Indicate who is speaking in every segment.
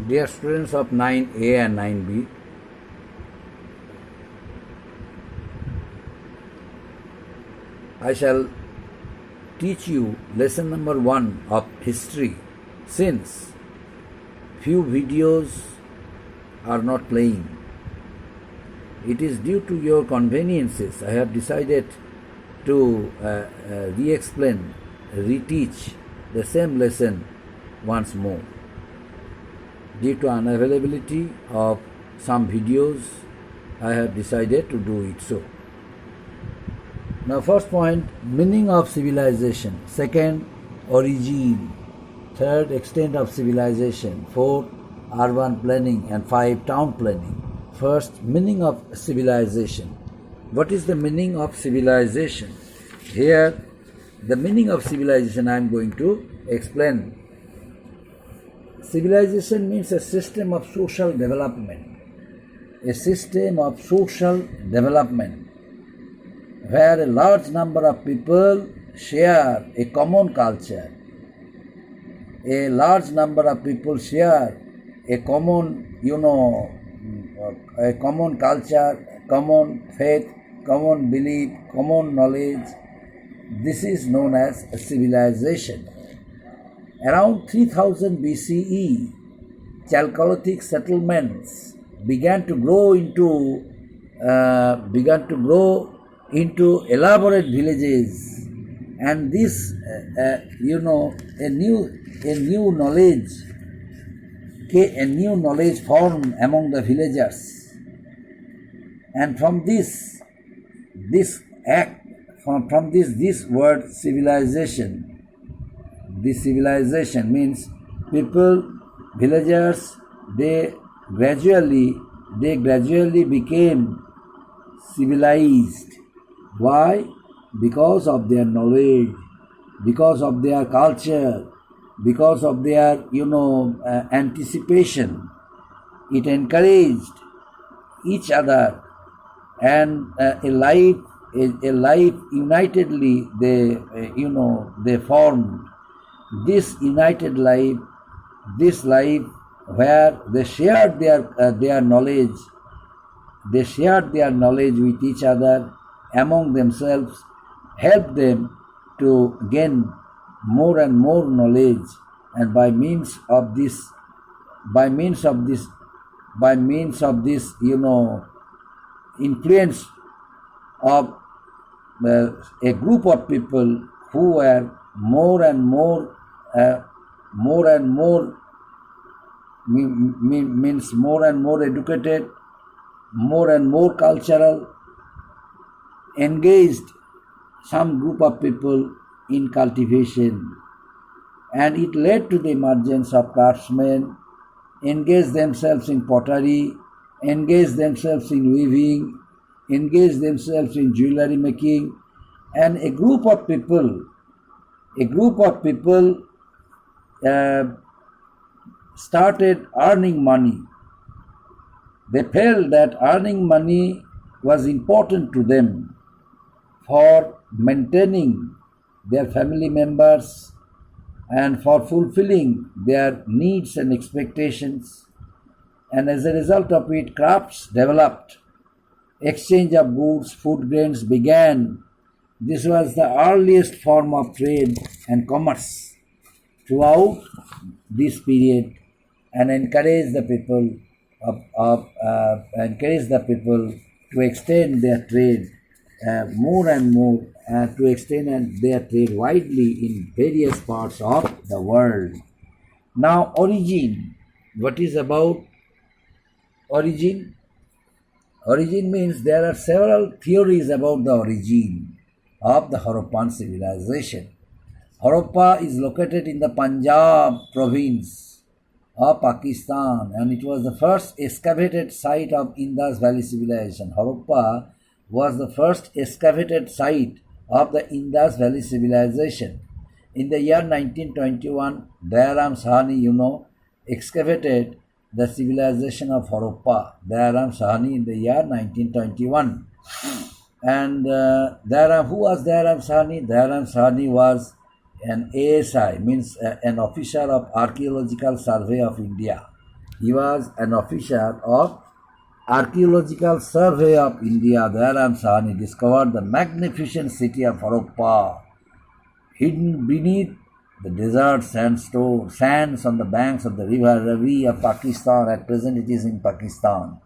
Speaker 1: Dear students of 9A and 9B, I shall teach you lesson number 1 of history. Since few videos are not playing, it is due to your conveniences. I have decided to re-explain, reteach the same lesson once more. Due to unavailability of some videos, I have decided to do it so. Now, first point, meaning of civilization. Second, origin. Third, extent of civilization. Fourth, urban planning. And 5, town planning. First, meaning of civilization. What is the meaning of civilization? Here, the meaning of civilization I am going to explain. Civilization means a system of social development. A system of social development where a large number of people share a common culture. A large number of people share a common, a common culture, common faith, common belief, common knowledge. This is known as a civilization. Around 3000 BCE, Chalcolithic settlements began to grow into elaborate villages, and this, a new knowledge formed among the villagers, and from this word civilization. This civilization means people, villagers, they gradually became civilized. Why? Because of their knowledge, because of their culture, because of their anticipation. It encouraged each other, and a life unitedly they formed. This united life, where they shared their knowledge, with each other, among themselves, helped them to gain more and more knowledge, and by means of this, influence of a group of people who were more and more educated, more and more cultural, engaged some group of people in cultivation, and it led to the emergence of craftsmen, engaged themselves in pottery, engaged themselves in weaving, engaged themselves in jewelry making, and a group of people started earning money. They felt that earning money was important to them for maintaining their family members and for fulfilling their needs and expectations. And as a result of it, crafts developed, exchange of goods, food grains began. This was the earliest form of trade and commerce throughout this period, and encouraged the people to extend their trade more and more, to extend their trade widely in various parts of the world. Now, origin. What is about origin? Origin means there are several theories about the origin of the Harappan civilization. Harappa is located in the Punjab province of Pakistan, and it was the first excavated site of Indus Valley civilization. Harappa was the first excavated site of the Indus Valley civilization. In the year 1921, Dayaram Sahani, excavated the civilization of Harappa. Dayaram Sahani in the year 1921. And who was Dayaram Sahani? Dayaram Sahani was an ASI, means an officer of Archaeological Survey of India. He was an officer of Archaeological Survey of India. Dayaram Sahani discovered the magnificent city of Harappa, hidden beneath the desert sandstone, sands on the banks of the river Ravi of Pakistan. At present it is in Pakistan.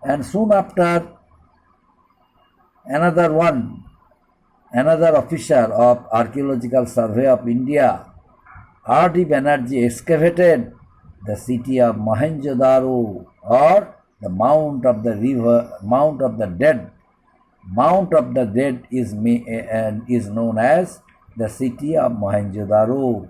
Speaker 1: And soon after, another officer of Archaeological Survey of India, R.D. Banerjee, excavated the city of Mohenjo-daro, or the Mount of the River, Mount of the Dead. Mount of the Dead is known as the city of Mohenjo-daro.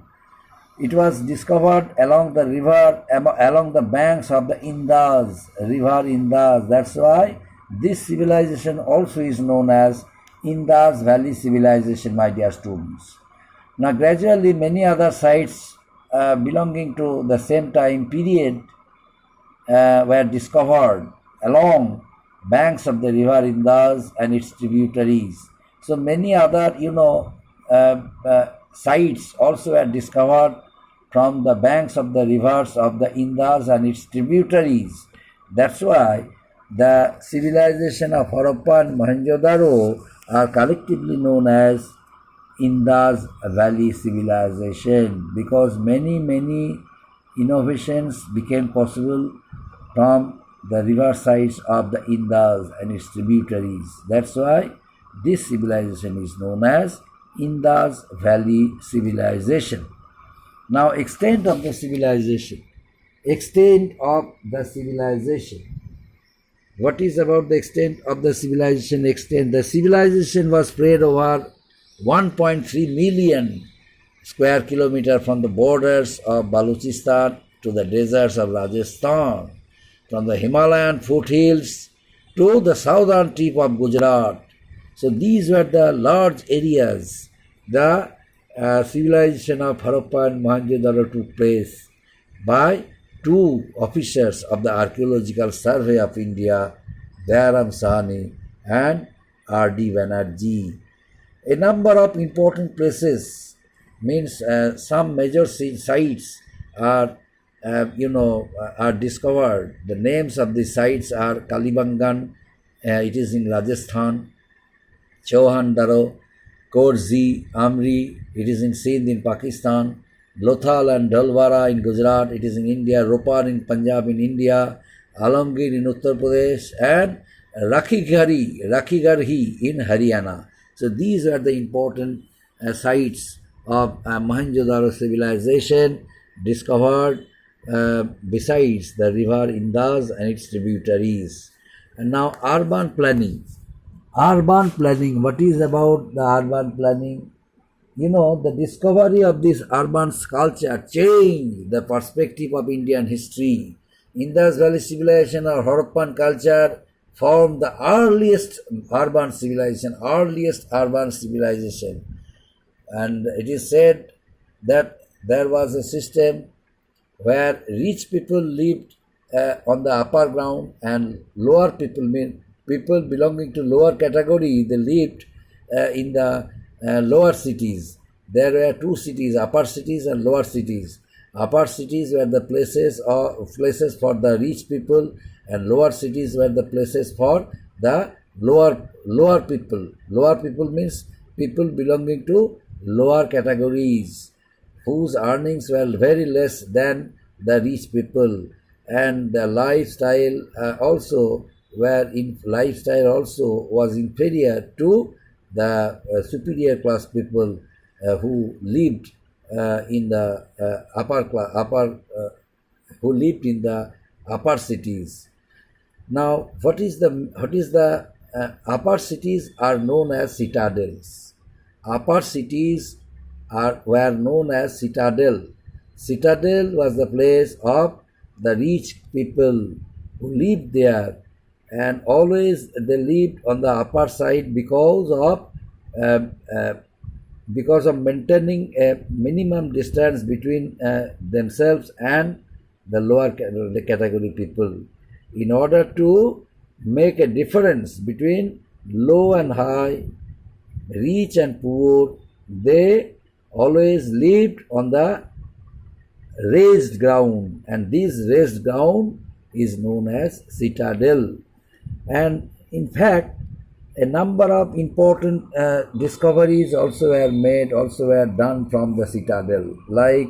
Speaker 1: It was discovered along the river, along the banks of the Indus, river Indus. That's why this civilization also is known as Indus Valley Civilization, my dear students. Now gradually many other sites belonging to the same time period were discovered along banks of the river Indus and its tributaries. So many other, sites also were discovered from the banks of the rivers of the Indus and its tributaries. That's why the civilization of Harappa and Mohenjo-daro are collectively known as Indus Valley Civilization, because many innovations became possible from the river sides of the Indus and its tributaries. That's why this civilization is known as Indus Valley Civilization. Now, extent of the civilization. Extent of the civilization. What is about the extent of the civilization? The civilization was spread over 1.3 million square kilometer from the borders of Balochistan to the deserts of Rajasthan, from the Himalayan foothills to the southern tip of Gujarat. So these were the large areas. The civilization of Harappa and Mohenjo-daro took place by two officers of the Archaeological Survey of India, Dayaram Sahani and R.D. Banerjee. A number of important places, means some major sites are discovered. The names of the sites are Kalibangan, it is in Rajasthan; Chauhan-daro, Korzi, Amri, it is in Sindh in Pakistan; Lothal and Dalwara in Gujarat, it is in India; Ropar in Punjab in India; Alamgir in Uttar Pradesh; and Rakhigarhi in Haryana. So these are the important sites of Mohenjo-daro civilization discovered besides the river Indus and its tributaries. And now urban planning. Urban planning, what is about the urban planning? The discovery of this urban culture changed the perspective of Indian history. Indus Valley civilization or Harappan culture formed the earliest urban civilization. And it is said that there was a system where rich people lived on the upper ground, and lower people, people belonging to lower category, they lived in the lower cities. There were two cities, upper cities and lower cities. Upper cities were the places for the rich people, and lower cities were the places for the lower people. Lower people means people belonging to lower categories, whose earnings were very less than the rich people, and the lifestyle also was inferior to the superior class people who lived in the upper cities. Now, what is the upper cities are known as citadels. Upper cities were known as citadel. Citadel was the place of the rich people who lived there, and always they lived on the upper side because of maintaining a minimum distance between themselves and the lower category people, in order to make a difference between low and high, rich and poor. They always lived on the raised ground, and this raised ground is known as citadel. And in fact, a number of important discoveries also were made, also were done from the citadel, like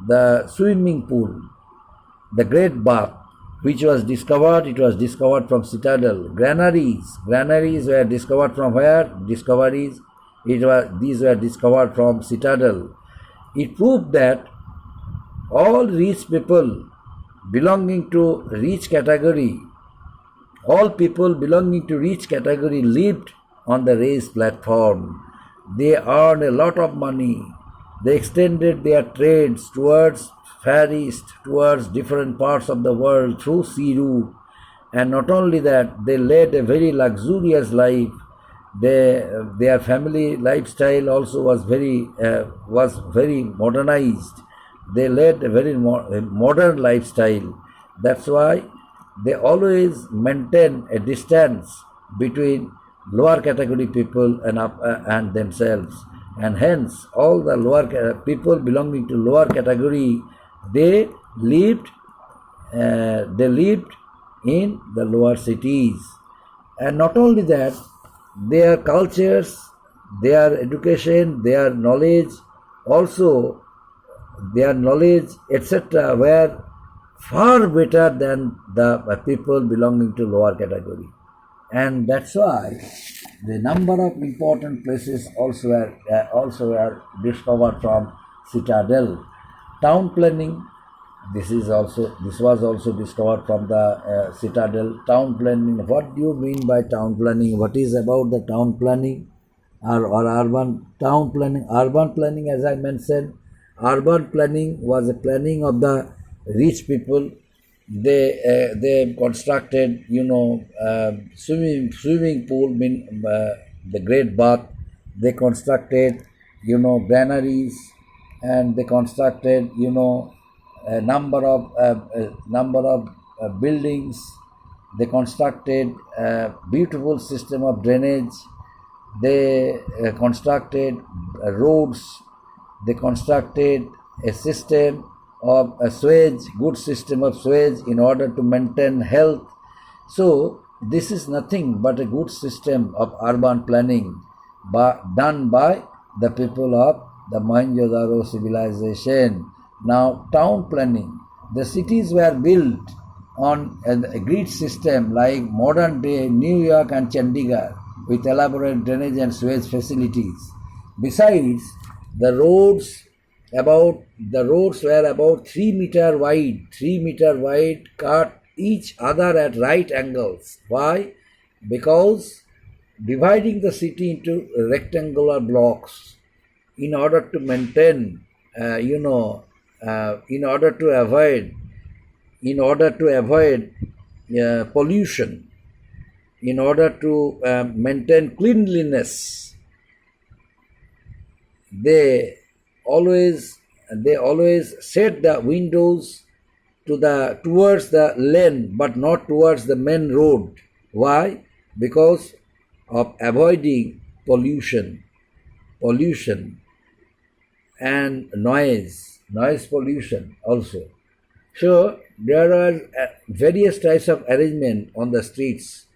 Speaker 1: the swimming pool, the great bath, which was discovered. It was discovered from citadel. Granaries were discovered from where? These were discovered from citadel. It proved that all rich people belonging to rich category, all people belonging to rich category lived on the raised platform. They earned a lot of money. They extended their trades towards Far East, towards different parts of the world through sea route. And not only that, they led a very luxurious life. Their family lifestyle also was very modernized. They led a very modern lifestyle. That's why they always maintain a distance between lower category people and themselves, and hence all the lower people belonging to lower category, they lived in the lower cities. And not only that, their cultures, their education, their knowledge, etc., were far better than the people belonging to lower category. And that's why the number of important places also were discovered from citadel. Town planning, this was also discovered from the citadel. Town planning, what do you mean by town planning? What is about the town planning or urban town planning? Urban planning, as I mentioned, urban planning was a planning of the rich people. They constructed swimming pool, the great bath. They constructed granaries, and they constructed a number of buildings. They constructed a beautiful system of drainage. They constructed roads. They constructed a system of a sewage, good system of sewage in order to maintain health. So this is nothing but a good system of urban planning done by the people of the Mohenjo-daro civilization. Now, town planning. The cities were built on a grid system like modern day New York and Chandigarh, with elaborate drainage and sewage facilities. Besides, the roads were about 3 meter wide, cut each other at right angles. Why? Because dividing the city into rectangular blocks in order to maintain, in order to avoid pollution, in order to maintain cleanliness. They always set the windows towards the lane, but not towards the main road. Why? Because of avoiding pollution and noise pollution also. So there are various types of arrangement on the streets.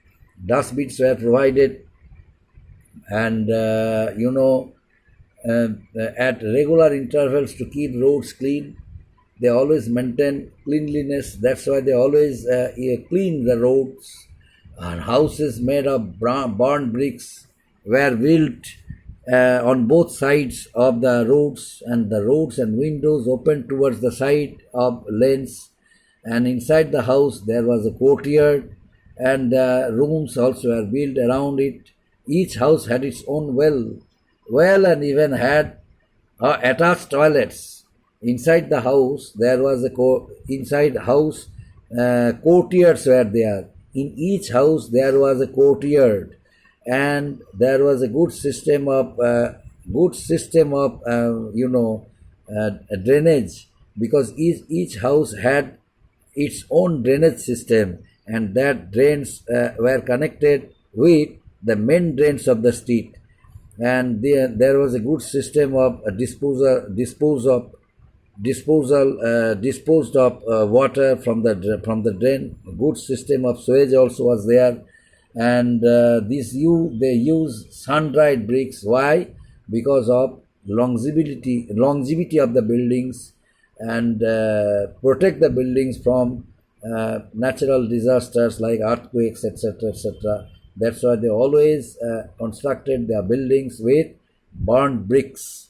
Speaker 1: Dustbins were provided, and at regular intervals to keep roads clean. They always maintain cleanliness. That's why they always clean the roads. And houses made of burnt bricks were built on both sides of the roads, and the roads and windows opened towards the side of lanes. And inside the house there was a courtyard, and rooms also were built around it. Each house had its own well, and even had attached toilets. Inside the house there was courtyards were there. In each house there was a courtyard, and there was a good system of drainage, because each house had its own drainage system, and that drains were connected with the main drains of the street. And there was a good system of dispose of disposed of water from the drain. A good system of sewage also was there, and they use sun-dried bricks. Why? Because of longevity of the buildings, and protect the buildings from natural disasters like earthquakes, etc., etc. That's why they always constructed their buildings with burnt bricks.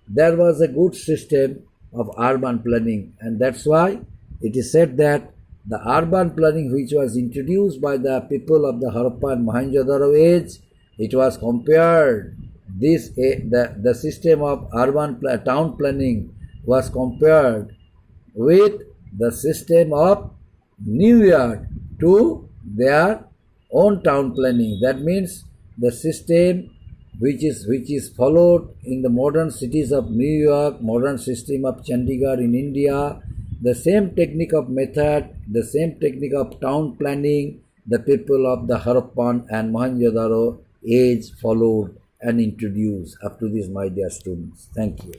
Speaker 1: There was a good system of urban planning, and that's why it is said that the urban planning which was introduced by the people of the Harappa and Mohenjo-daro age, it was compared, the system of town planning was compared with the system of New York to their own town planning. That means the system which is followed in the modern cities of New York, modern system of Chandigarh in India, the same technique of method, the same technique of town planning, the people of the Harappan and Mohenjo-daro age followed and introduced up to this, my dear students. Thank you.